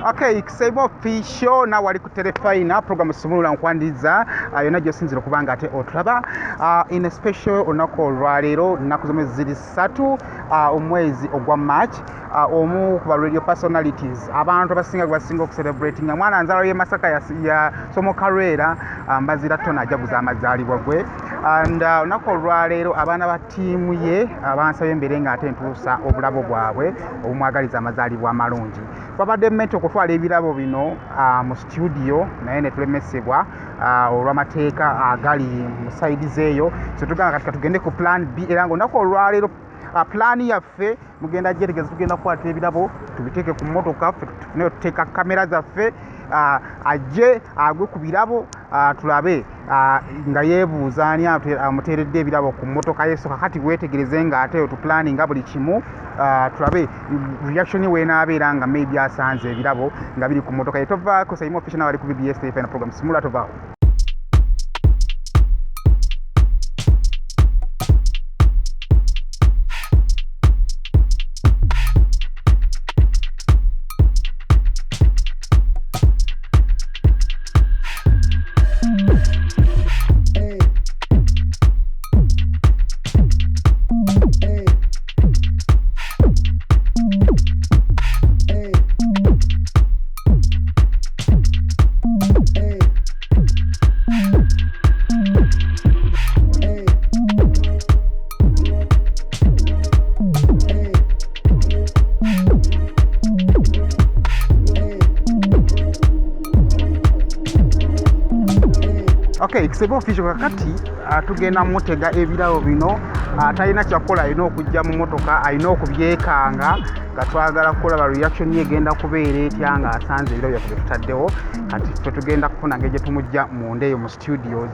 Okay, kisaibo official na wali ku telefina program sumulula nkwandiza yona gyo sinzira kubanga ate otraba in a special onako lwalero nakuzome ziri 3 omwezi ogwa March omu ku radio personalities abantu basinga ku celebrating mwana anzalo ye Masaka ya somo karera Mbaziira Tonny Abuze amazalibwa gwe and onako lwalero abana ba team ye abansabe mbere nga ate ntuusa obulabo bwabwe obumwagaliza amazalibwa amalungi babadde mmeto kutwala ebirabo bino mu studio naye ne tulemesebwa olw'amateeka agali mu side zeeyo so tugamba katika tugende ku plan B era ngo nako olwalero plan yaffe mugenda gyetegeza tugenda kwata ebirabo tubiteeke ku motoka ne tuteeka kamera zaffe ajje agwe ku birabo tulabe nga yeebuuza ani amuteeredde ebirabo ku motoka yeso kakati weetegereze nga ate tu planning buli kimu tulabe reaction we naabeera nga maybe asanze ebirabo nga biri ku motoka ye tovaako Saimo official wali ku BBS FM program simula tovaako. Okay, kisebo official kakati tugenda mutega ebirabo bino talina kyakola alina okujja mu motoka alina okubyekanga katwagala kukola reaction ye genda kubeera etya nga asanze ebirabo byaffe tutaddewo kati ffe tugenda kufuna ngeri gye tumujja mundeeyo mu studios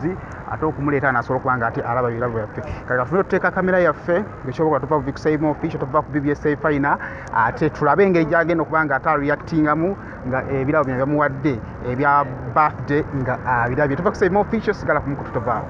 ate okumuleeta nasobola okubanga ate alaba ebirabo byaffe kati tufune tuteeka kamera yaffe ekyobola tuva ku Saimo official tuva ku BBS Fina ate tulabe engeri gyagenda okubanga ate reactingamu nga ebirabo bino byamuwadde ebya birthday nga birabye tuva ku Saimo official sigala ku mukutu tovaawo.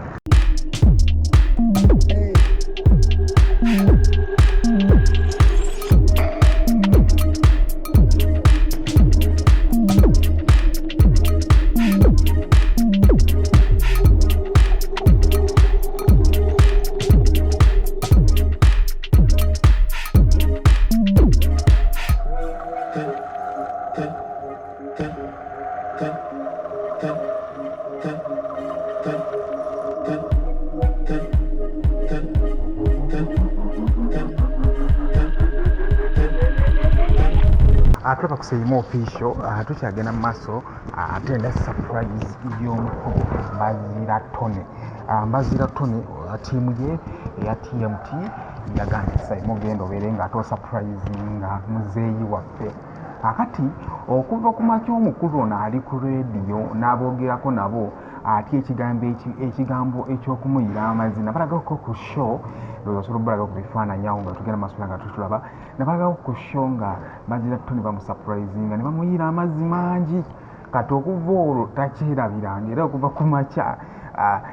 Tuba ku Saimo official tukyagenda mu maaso atenda surprise y'omukugu Mbaziira Tonny. Mbaziira Tonny tiimu ye eya TMT yagambye Saimo genda obeere nga ate surprisinga muzeeyi waffe akati okuva ku makya omukulu ono ali ku radio n'aboogerako nabo ati ekigambo ekyokumuyira amazina balagako ku show osobola obbalaga ku bifaananyi awo nga tugenda maaso nga tutulaba ne balagako ku show nga Mbaziira Tonny bamusurprisinga ne bamuyira amazzi mangi kati okuva olwo takyerabiranga era okuva ku makya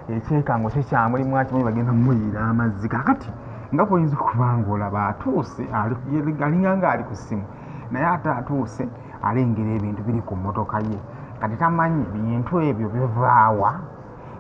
ekyekango kyekyamulimu akimanyi bagenda mumuyira amazzi kakati nga kuyinza okubanga olaba atuuse alinga nga ali ku ssimu naye ate atuuse alengera ebintu biri ku mmotoka ye kati tamanyi bintu ebyo bivaawa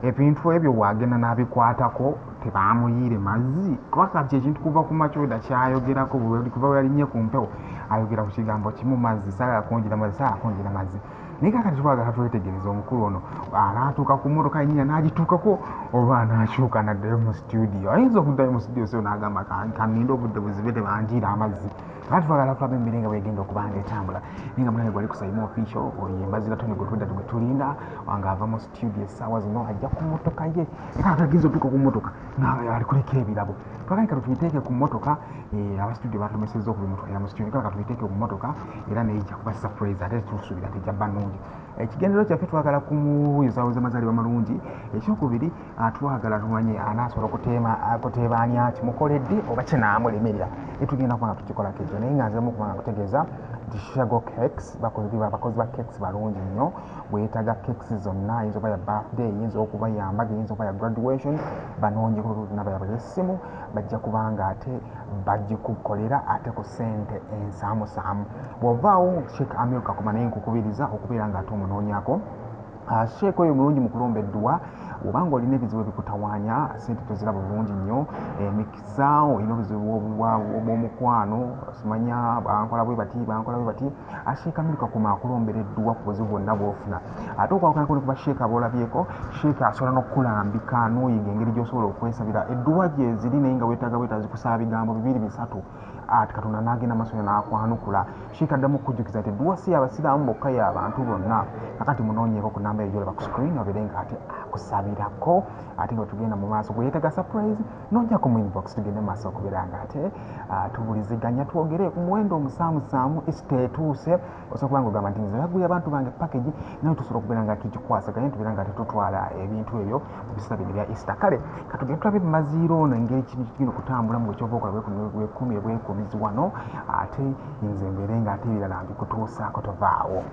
ebintu ebyo wagenda n'abikwatako tebamuyiire mazzi kuba kati ekintu kuva ku makyoda kyayogerako kuba yalinye ku mpewo ayogera ku kigambo kimu mazzi saagala kwongera mazzi naye kakati twagala twetegereza omukulu ono anaatuuka ku mmotoka yennyina n'agituukako oba anaakyuka naddayo mu studio ayinza okuddayo mu studio so n'agamba kanninda obudde buzibe tebanjiira amazzi kakati twagala tulabe embere nga bwegenda okubanga etambula naye nga mulange gwali ku Saimo official oyo Mbaziira Tonny gwe tulinda wanga ava mu studio essaawa zino ajja ku mmotoka ye kakati agenza otuuka ku mmotoka ali kuliko ebirabo twagala kati tubiteeke ku mmotoka abastudio batumesezza okubimutwalira mu studio kaka tubiteeke ku mmotoka era neijja kuba surprise ate tusuubira tejja bba nnungi ekigendero kyaffe twagala kumuyizaawoza amazaalibwa malungi ekyokubiri twagala tumanye anaasobola okuteebaanya kimukoledde oba kinaamulemerera etugenda kubanga tukikolako ekyo naye nga nziramu okubanga kutegeeza Dishago cakes bakozi ba cakes balungi nnyo bwetaga cakes zonna yinzo ba ya birthday yinzo okuba ya mbagi yinzo ba ya graduation banonye ku naba ya besimu bajja kubanga ate bajja kukolera ate ku sente ensamu samu bwovaawo Sheikh America kumana nkukubiriza okubiranga ate omunonyako Sheikh oyo mulungi mu kulomba eddwa obanga olina ebizibu ebikutawanya sente toziraba bulungi nnyo emikisa olina obuzibu obw'omukwano simanya bankola bwe bati Sheikh America kuma akulombera eddwa ku buzibu bwonna bw'ofuna ate okwawukana kuba Sheikh abolabyeko Sheikh asobola n'okulambika n'oyiga engeri gy'osobola okwesabira eddwa gye ziri naye nga weetaaga zikusaba bigambo 2-3 ati Katonda n'agenda maaso n'akwanukula Sheikh addamu okujjukiza nti eddwa si abasiraamu bokka y'abantu bonna kakati munoonyeeko ku namba egyolaba ku screen obere nga ate akusabirako ate nga tugenda mu maaso gwe yeetaga surprise n'ojjako mu inbox tugende mu maaso okubeera nga ate tubuliziganya twogere ku muwendo omusaamusaamu ekiteetuuse osobola kuba nga ogamba nti nze baguya abantu bange package naye tusobola okubeera nga tukikwasaganya tubeera nga tetutwala ebintu ebyo mu biseera bino bya Easter kale katugende tulabe Mbaziira ono engeri kino kutambula mu bwekyova okola bwekumizi wano ate nze mbeere nga ate ebirala mbikutuusaako tovaawo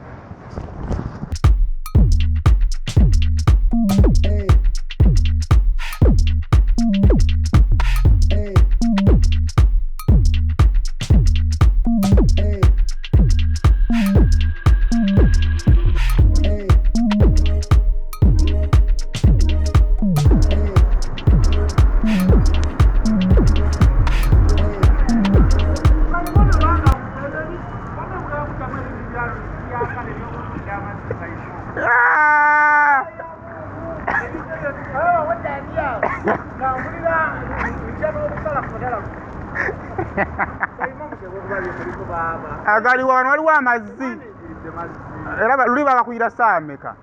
agali wano waliwo amazzi era luli bakuyira saameka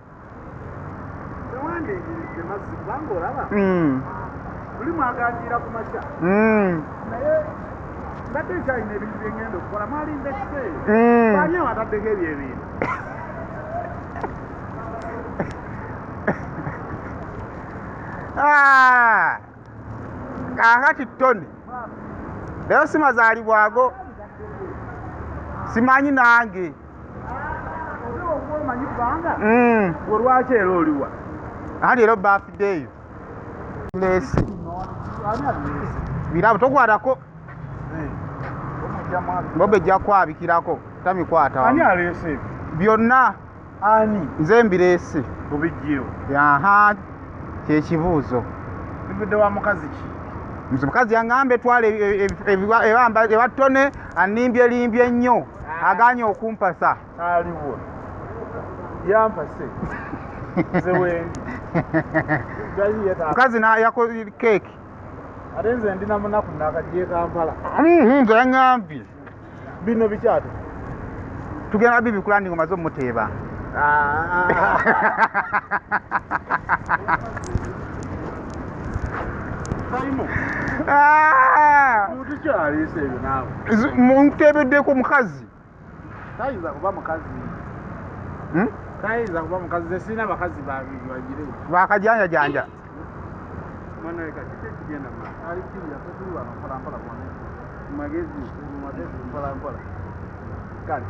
Ulimwaganira ku makya naye mbadde kyalina ebintu bye ngenda okukola mwalinda ekiseera ani awataddeko ebyo ebintu kakati Tonny leero simazaalibwago simanyi nange omanyi kubanga olwaki era oliwa ati leero birthday lesi birabo tokwatako bobe ejja kwabikirako tamikwata ani aleese byonna ani nze mbireese obijjiro aha kyekibuuzo bivudde wa mukazi ki mukazi yaŋŋamba etwala ewa Tonny animbyelimbye nnyo aganye okumpasa aliwo yampase nze wendi mukazi yakoze keeki ate nze ndina munaku nakagiye Kampala nze yaŋŋambye bino bikyate tugenda bibi kulandi ngo maze omuteeba Saimo tukyalise ebyo naawe munteebeddeko mukazi tayiza kuba mukazi tayiza kuba mukazi ze sirina bakazi bagire bakajanjajanja mwana kigenda alikiriya tetuliwano mpolampola magezi mpolampola kale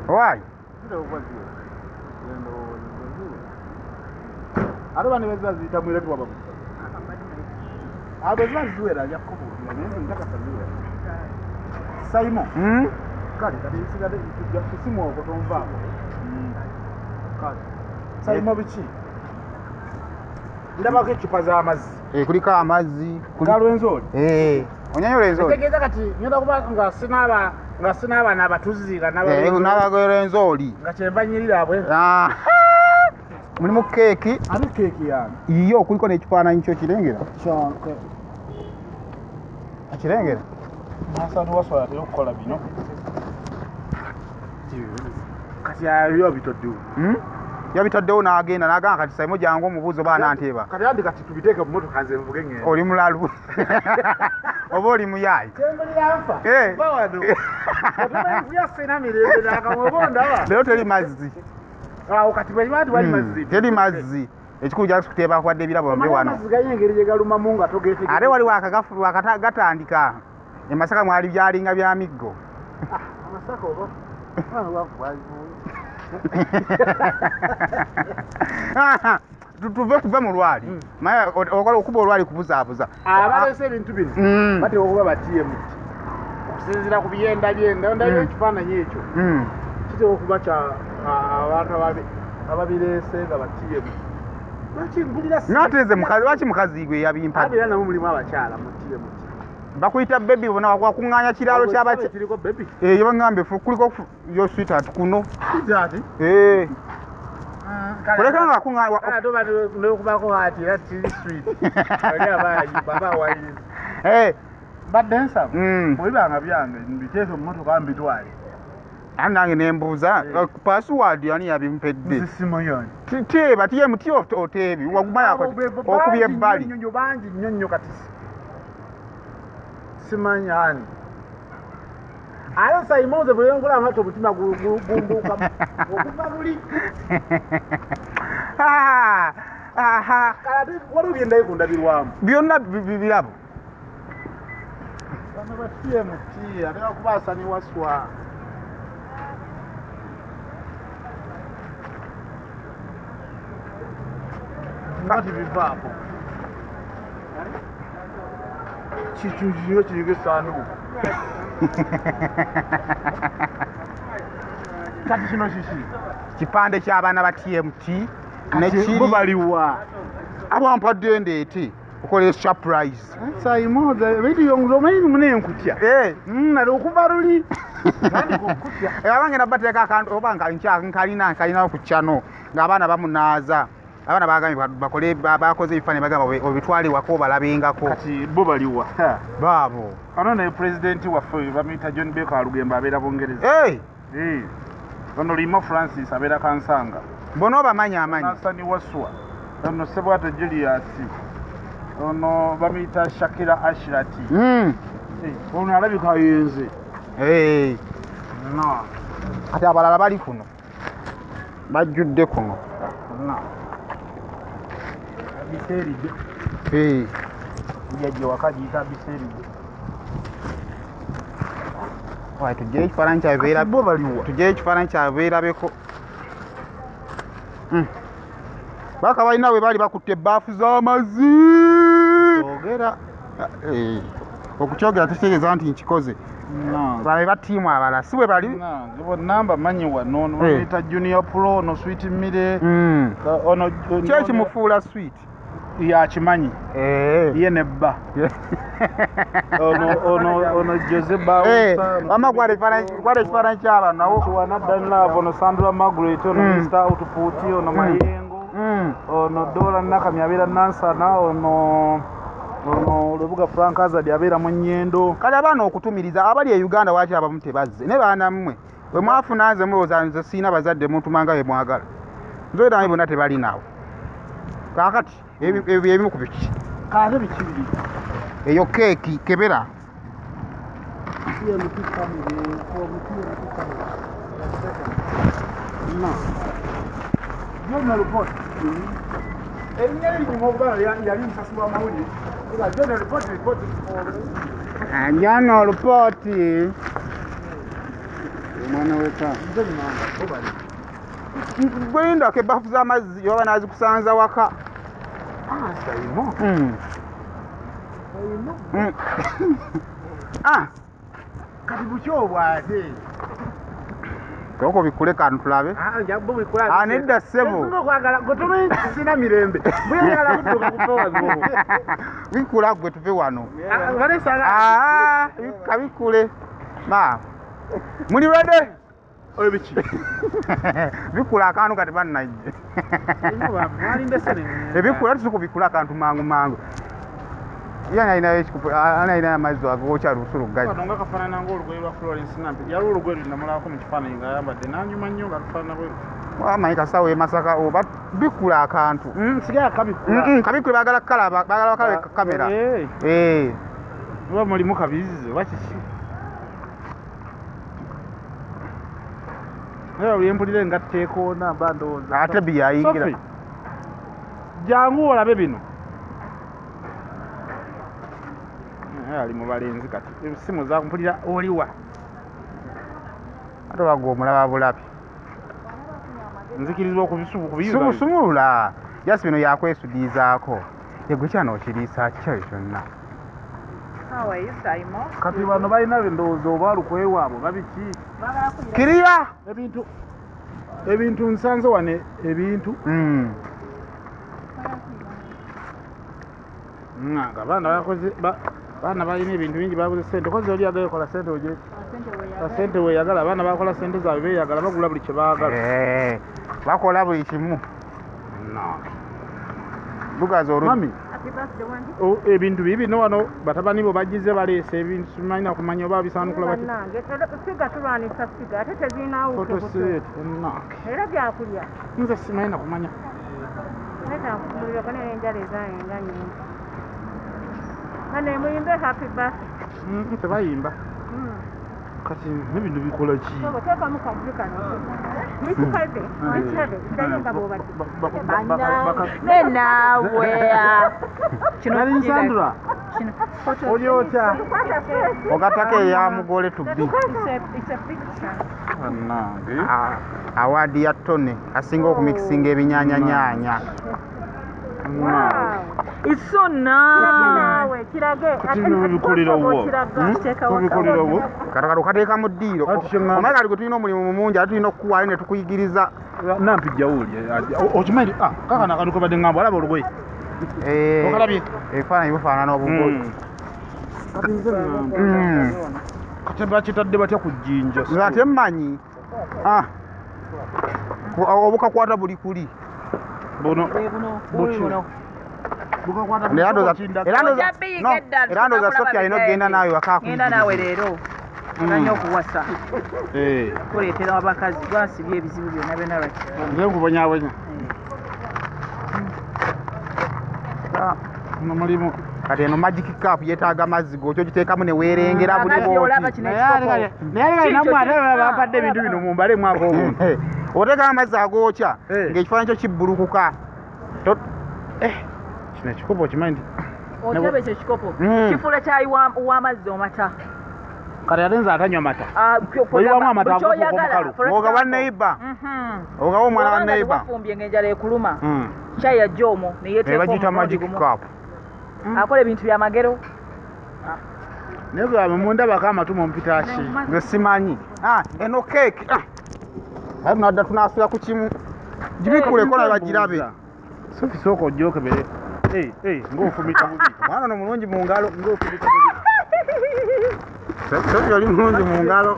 owaayi ate bane bezaziyita mwiretwaba abo zibaziwera ajja kukubuulira naye ntakataziwera Saimo kale kati nsigade kusimu okwo tonvaako kale Saimo biki ndabako ecupa z'amazzi kuliko amazzi galwenzoli onyanyo lwenzoli tegeeza kati ngenda kuba nga sinaaba abatuzi n'abalwenzoli nga kyembanyirira abwe mulimu keeki ate keeki yange iyo kuliko n'ekifaananyi kyo kirengera akirengera nasanu wasobola teri okukola bino kati ayo bitoddewo yabitaddewo n'agenda n'agamba kati Saimo jangu omubuuzo baana nteeba kati andi kati tubiteeke mu mmotoka nze nvuge ngenda oli mulalu oba oli muyaayi kyembulyanfa bawano otumenvuya sina mirembe nakamwebondaba leero teri mazzi awo kati bwenyuma nti wali mazzi teri mazzi ekikulu kyakuteeba kwadde ebirabo mbe wano amazzi gayo engeri gye galumamu nga togeetegeka ate waliwo akagafu gatandika emasaka mwali byalinga bya miggo amasaka oba tuve kuva mu lwali naye okola okuba olwali kubuzaabuza abalese ebintu bino bate okuba batiye muti okusinziira ku byenda ndayo ekifaananyi ekyo kitera okuba kya abantu ababireese nga batiye nateze lwaki mukazi gwe yabimpadde era namwe mulimu abakyala mutiye muti bakuyita bebi bona wakuŋŋaanya kiraalo kiriko bebi yo baŋŋambe kuliko yo sweetheart kuno kuleka nga nokubako hati era tiri sweet oli baba awayiriza mbadde nsaba bwebibanga byange mbiteeke mu motoka mbitwale nange nembuuza password ani yabimpedde sisimuyoni teeba tmt oteebi waguma okubye ebbali bangi nnyo nnyo kati simanyi ani ate saimoze buli nkola amaato omutima gumbuuka okuva luli kati waliwo byendayo kundabirwamu byonna birabo bano batiye muti ate wakubaasa ne waswa ngati bivaako kikyukiyo kiriko esanduuku kati kino kiki kipande ky'abaana ba tmt bo baliwa abampadde ndeete okola surprise saimoza ebintu byonguza omanyi munenkutya nali okuva luli abangenda bateeka akantu oba nkalina ku kyano ng'abaana bamunaaza abaana bagambye bakole bakoze ebifaananyi bagamba obitwale wako obalabengako kati bo baliwa baabo ano naye pulezidenti waffe bamuyita John Baker Alugemba abeera Bungereza ono Limo Francis abeera Kansanga bona obamanyi amanyi Nasani Waswa ono Sebwato Julius ono bamuyita Shakira Ashrati ono alabika ayenze kati abalala bali kuno bajjudde kuno biseeride ujajje waka giyita biseeride tugyeyo ekifaananyi ekifaananyi kyabeerabeko baka balina we baali bakutte ebbaafu z'amazzi ogera okukyogera tekitegeeza nti nkikoze bale batiimu abalala si bwe bali namba manyi wano bamuyita Junior Pro ono Sweet Mire ono kyo ekimufuula sweet yakimanyi ye nebba ono Jose wama gwala ekifaananyi ky'abantu nawo kiwana Danlove ono Sandra Margaret ono Mr Output ono Mayengo ono Dora Nakami abeera Nansana ono Lubuga Frank Azadi abeera mu Nnyendo kale abaana okutumiriza abali e Uganda waaki abamu tebazze ne baana mmwe bwe mwafuna nze mulowooza nze siina bazadde muntuma bwe mwagala nze naye bonna tebalinaawo kaakati ebimu ku biki kaate biki biri eyo keeki kebera Jona report erinnya lirimu oba yali musasulwa mawulire Jona report Jona report omwana weka gwendako ebbafu z'amazzi yoba nazikusanza waka kati bukyobwa ate toko bikule kantu tulabe nedda ssebo sina mirembe buyagala kutuka kupewa bikula gwe tuve wano kabikule muli ready biki bikula akantu kati bannajje ebikula tusikubikula akantu mangu mangu alinayo amazzi agokya lusulu nga kafaanana ng'olugoye lwa Florence Nampi yali olugoye lwendamulako mu kifaananyi ng'ayambadde n'anyuma nnyo nga lufaanana bwe amanyi kasawo emasaka oba bikula akantu sigala kabikule bagala bakala kamera oba mulimu kabizizi oba kiki naye olwempulire nga tteekoona mba ndowooza ate byayingira jangu olabe bino ali mu balenzi kati esimu zakumpulira oliwa ate bago omulaba bulabi nzikirizibwa kubiyuza sumulula jasi bino yakwesudizaako yegwe kyanookiriisa kikyo kyonna kati bano balina endowooza oba alukwewaabwe babiki kiriya ebintu nsanze wane ebintu nga baana balina ebintu bingi babuze sente kozi oli yagala kola sente oje sente weyagala abaana bakola sente zaabwe beyagala bagula buli kye baagala bakola buli kimu lugaza mami ebintu bibino wano batabani bo bagize baleese ebintu simanyi kumanya oba bisaanukula bati era byakulya nze simanyi nakumanya muyimbe happy birthday tebayimba kati nebintu bikola ki nenawe oli otya ogatako eyamugole tubbi awaadi ya Tonny asinga okumikisinga ebinyanyanyanya It's so nice. Kati kateeka mu ddiiro omaye kali gwe tulina omulimu mungi ate tulina okukuwaayo ne tukuyigiriza nampijja wuli okimanyi kakana akantu kabadde ngamba alaba olugoye okalabye ebifaananyi bifaanana obugoye kati bakitadde batya ku jjinja ate mmanyi obukakwata buli kuli buno era ndooza Sophia alina okugenda naawe wakagenda naawe leero olanya okuwasa kuleetera abakazi twasibye ebizibu byonna byonna nze nkubonyabonya mulimu kati eno magic cup yeetaaga mazzi gokyo giteekamu ne weerengera buli bampadde ebintu bino mumbale mwaka omuntu oteekamu amazzi agookya ng'ekifaananyi kyo kibbulukuka kino ekikopo okimanyi okyaba ekyo ekikopo kifuula kyayi w'amazzi omata kati ate nze atanywa mata oyiwamu amata agomukalu oga banneiba ogawa omwana wa neiba wafumbye ng'enjala ekuluma kyayi yajja omwo nebagiyita magic cup akola ebintu byamagero naye bwabe mundabako amatu mumpitaki nze simanyi eno keeki aye tunadda tunaasula ku kimu gibikuleko naye bagirabe sofi sooka ojjokebere ng'ofumita bubi omwana ono mulungi mu ngalo ng'ofumita bubi sofi oli mulungi mu ngalo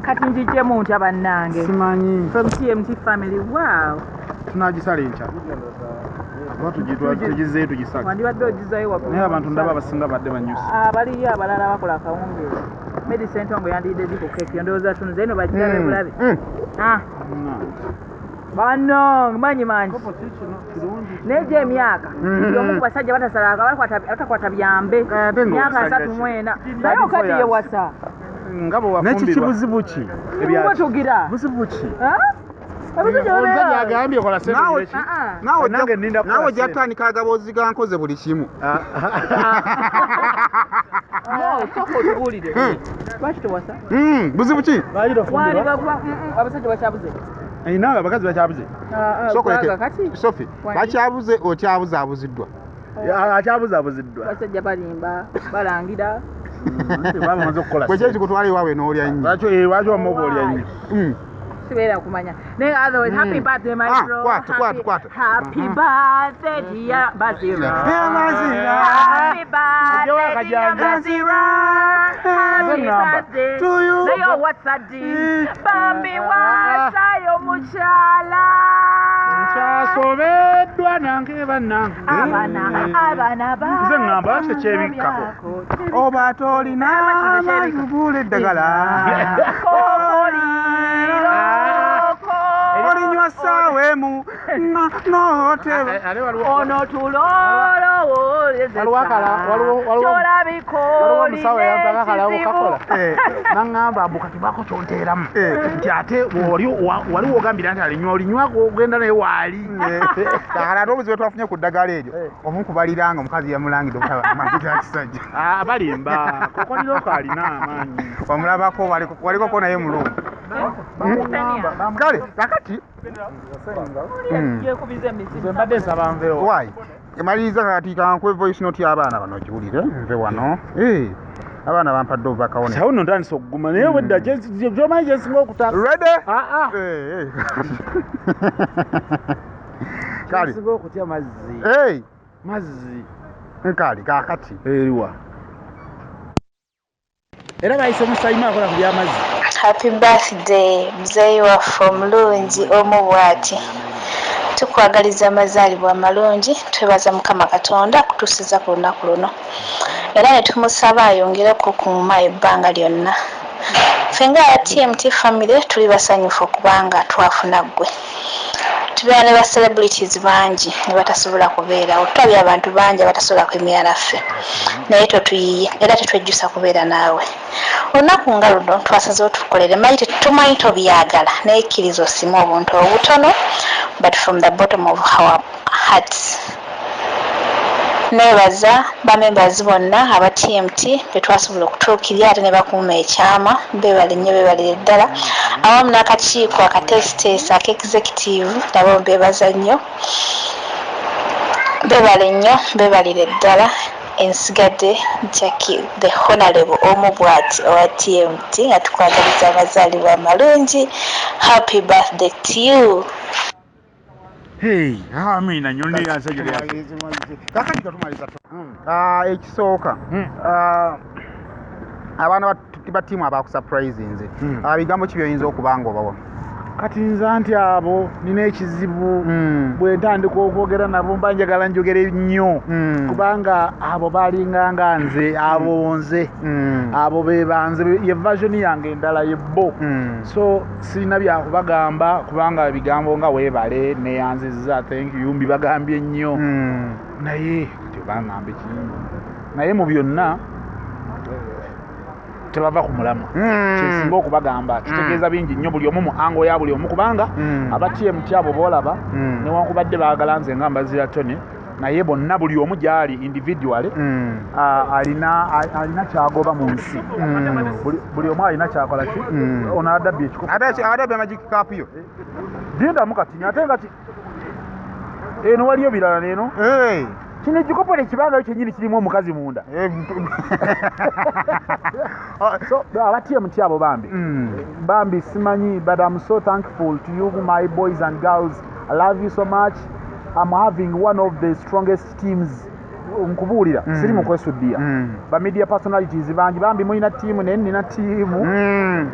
kati njijjemu ntya bannange simanyi from TMT family wow tunagisala enkya tugizeeyo tugisage wandibadde ogizayo naye abantu ndaba abasinga badde banyusi baliyo abalala bakola akawungeezi medicine ntongo yandiyidde ziku keeki ndowooza tunuza eno bagirabe bulabe bano manyi mangi nejo emyaka omu ku basajja batakwata byambe myaka 34 naye okati yewasa neki kibuzibu ki tugira buzibu ki omusajja agambye kola naawe ojja kutandika agaboozi ga nkoze buli kimu soka otubuulire lwaki tewasa buzibu ki abasajja bakyabuze nawe abakazi bakyabuze sofi bakyabuze okyabuze abuziddwa akyabuzaabuziddwa basajja balimba balangira bamaze okukola kwekyo kikutwala ewaawe n'olya nnyo lwaki wama oba olya nnyo sibeera kumanya naye otherwise happy birthday my bro kwata happy birthday dear Mbaziira happy birthday dear Mbaziira happy birthday to you naye watsaddi bambi wasayo mukyala nkyasobeddwa nange bannange abaana nze ŋŋamba lwaki tekyebikkako oba tolina mazibula eddagala olinywa ssaawa emu n'oteba ono tulolowoleze bikooli naŋŋamba mbu kati bako kyonteeramu nti ate wali wogambira nti olinywako ogenda naye waali kale ate obuzibu twafunye ku ddagala eryo omu kubaliranga omukazi yamulangidde obutaba kisajja abalimba kokoliroko alina amaanyi wamulabako walikoko naye mulungu kale kakati mbadde nsaba nvewo wayi emaliriza kati kankwe voice note y'abaana bano giwulire nve wano abaana bampadde obubakawo sawo nno ntandisa okuguma naye wedda gyomanyi gyensinga okutasa ready kale singa okutya mazzi nkali kakati eriwa era bayise musayima akola ku byamazzi. Happy birthday muzeeyi waffe omulungi omu bw'ati. Tukwagaliza amazaalibwa amalungi, twebaza Mukama Katonda kutuusiza ku lunaku luno. Era ne tumusaba ayongereko kuuma ebbanga lyonna. Ffe nga TMT family tuli basanyufu kubanga twafuna ggwe. Tubeera ne ba celebrities bangi ne batasobola kubeerawo. Tulabye abantu bangi abatasobola kwemera naffe. Naye totuyiye era tetwejjusa kubeera naawe. Olunaku nga luno twasazeewo tukolere manyi tetumanyi tobyagala naye kkiriza osiime obuntu obutono but from the bottom of our hearts. Neebaza bamembazi bonna aba TMT betwasobola okutuukirya ate ne bakuuma ekyama beebale nnyo beebalire ddala awamu n'akakiiko akatesiteesi aka-executive nabo beebaza nnyo beebale nnyo beebalire ddala ensigadde Jackie the Honorable omu bw'ati owa TMT nga tukwagaliza amazaalibwa amalungi. Happy birthday to you. Amina nyoni yansajja kakati katumaliza ekisooka abaana ba ttiimu abakusurprise nze bigambo ki byoyinza okuba nga obawa? kati nza nti abo nina ekizibu bwe ntandika okwogera nabo mba njagala njogere nnyo kubanga abo balinganga nze abo nze abo be banze ye version yange endala ye bo so sirina byakubagamba kubanga bigambo nga weebale neyanziza thank you mbibagambye nnyo naye tebaŋŋamba ekintu naye mu byonna tebava ku mulamwa kyensinga okubagamba kitegeeza bingi nnyo buli omu mu ango ya buli omu kubanga aba TMT abo boolaba newankubadde baagala nze nga Mbaziira Tonny naye bonna buli omu gyali individually alina kyagoba mu nsi buli omu alina kyakola ki ono adabbye ekikopo adabbye magic cup yo gendamu kati ate nga eno waliyo birala neeno kino ekikopo nekibangayo kyennyini kirimu omukazi munda so aba TMT abo bambi simanyi but I'm so thankful to you my boys and girls. I love you so much. I'm having one of the strongest teams nkubuulira siri mu kwesuddiya ba media personalities bangi bambi mulina tiimu naye nina tiimu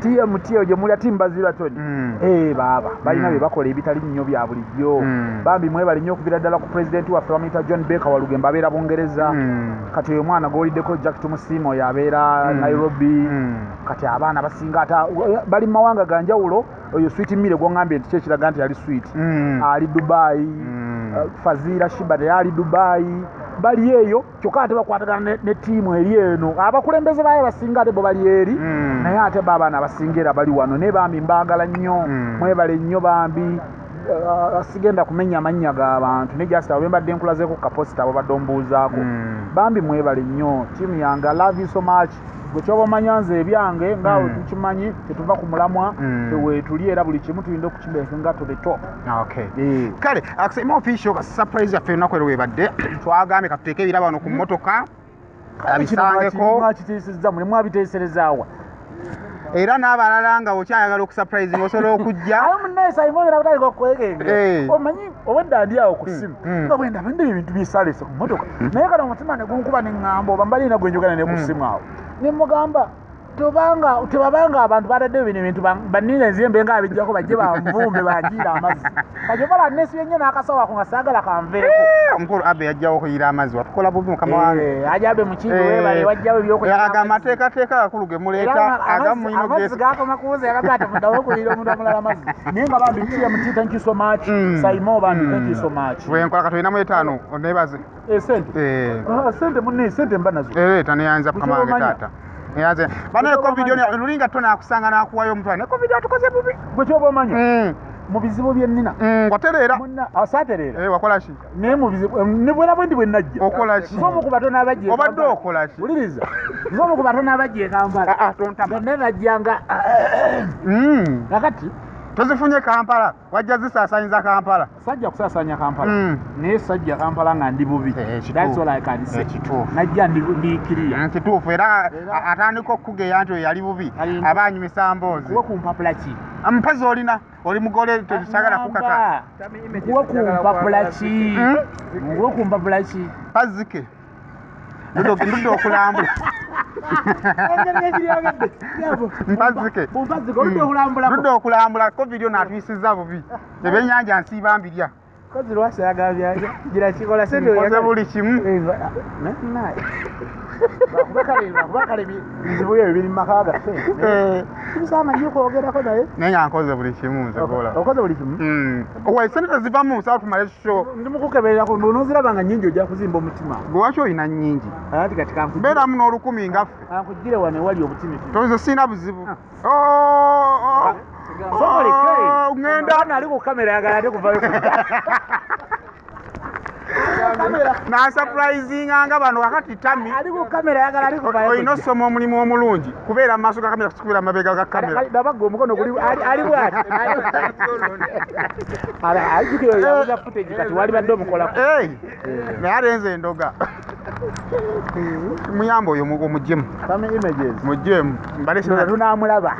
TMT eyo gye muli ati Mbaziira Tonny baaba balina bye bakola ebitali nnyo bya bulijjo bambi mwebali nnyo okubira ddala ku president waffe bamuyita John Baker Walugembe abeera Bungereza kati oyo mwana goliddeko Jack Tumusiimo yabeera Nairobi kati abaana basinga ata bali mu mawanga ga njawulo oyo Sweet Mire gwongambye nti kyekiraga nti ali sweet ali Dubai Fazira Shiba ali Dubai bali eyo kyokka ate bakwatagana ne tiimu eri eno abakulembeze baayo basinga ate bo bali eri naye ate baabaana abasingira bali wano naye bambi mbaagala nnyo mwebale nnyo bambi sigenda kumenya amannya g'abantu naye jasita bwe mbadde nkulazeeko ku kaposita abo badde ombuuzaako bambi mwebale nnyo tiimu yange I love you so much gwe kyoba omanya nze ebyange ngaawe tukimanyi tetuva ku mulamwa teweetuli era buli kimu tulina okukimeeka nga to the top. Kale akusema official surprise yaffe olunaku ero webadde twagambye katuteeke ebirabo wano ku mmotoka abisangeko mwakiteesezza mwe mwabiteeserezaawa era n'abalala nga okyayagala okusurprise ng'osobola okujja ayo munneesa imogera butandika okwegenga omanyi obwedda ndi awo ku ssimu nga bwenda bende ebintu bisalese ku mmotoka naye kale omutima ne gunkuba ne ŋŋamba oba mbalina gwe njogera ne ku ssimu awo ne mugamba tebabanga abantu bataddeyo bino ebintu banniira enziyembe nga abijjako bajje banvumbe banjiira amazzi kati obala nesibye nnyo n'akasawo ako nga saagala kanveeko omukulu abe yajjawo okuyiira amazzi watukola bubi mukama wange ajabe mukiibo webale wajjawo aga amateekateeka agakulu ge muleeta amazzi gakoma kuwuza yagamba ati muddawo okuyiira omuntu amulala amazzi naye nga bambi mti thank you so much saimo bambi thank you so much wenkola katolinamu etaano oneebaze sente munne sente mba nazo leeta neyanza mukama wange taata neyanze banaye covid lulinga Tonny akusanga n'akuwayo omutwala ne covid atukoze bubi gwe kyoba omanyi mu bizibu bye nnina watereera saatereera wakola ki naye mu bizibu ne bwera bwe najja okola ki nz'omu ku batono abajja obadde okola ki wuliriza nz'omu ku batono abajja e Kampala ne najjanga nakati tozifunye Kampala wajja zisaasaanyiza Kampala sajja kusaasaanya Kampala naye sajja Kampala nga ndi bubi that's all I can say najja ndikiriya kituufu era atandika okugeya nti yali bubi aba anyumisa mboozi kuwe kumpapula ki mpazi olina oli mugole tekyagala kukaka kuwe kumpapula ki kuwe kumpapula ki pazike ndudde okulambula mpazike ndudde okulambula covid onatuyisiza bubi ebyennyanja nsiiba mbirya kozi lwasi agambya gira kikola koze buli kimu bakale bizibu ebyo biri mu maka gaffe tubisaana nnyo okwogerako naye naye nga nkoze buli kimu nzekola okoze buli kimu owa sente tezivamu nsaba tumale sho ndi mukukebererako noziraba nga nnyingi ojja kuzimba omutima gwewaki olina nnyingi ati kati mbeeramu n'olukumi ngaffe kankugire wano ewali obutima tozo sina buzibu ngenda ali ku kamera yagala ate kuvayo nasupurizinga nga bano wakati tami ali ku kamera yagala ali kuvayo olina osoma omulimu omulungi kubeera mu maaso ga kamera kusikubira amabega ga kamera dabagga omukono guli ali bwati ajukiro yabuza footage kati wali badde omukolako naye alenze endoga muyamba oyo omugemu family images mugemu tunamulaba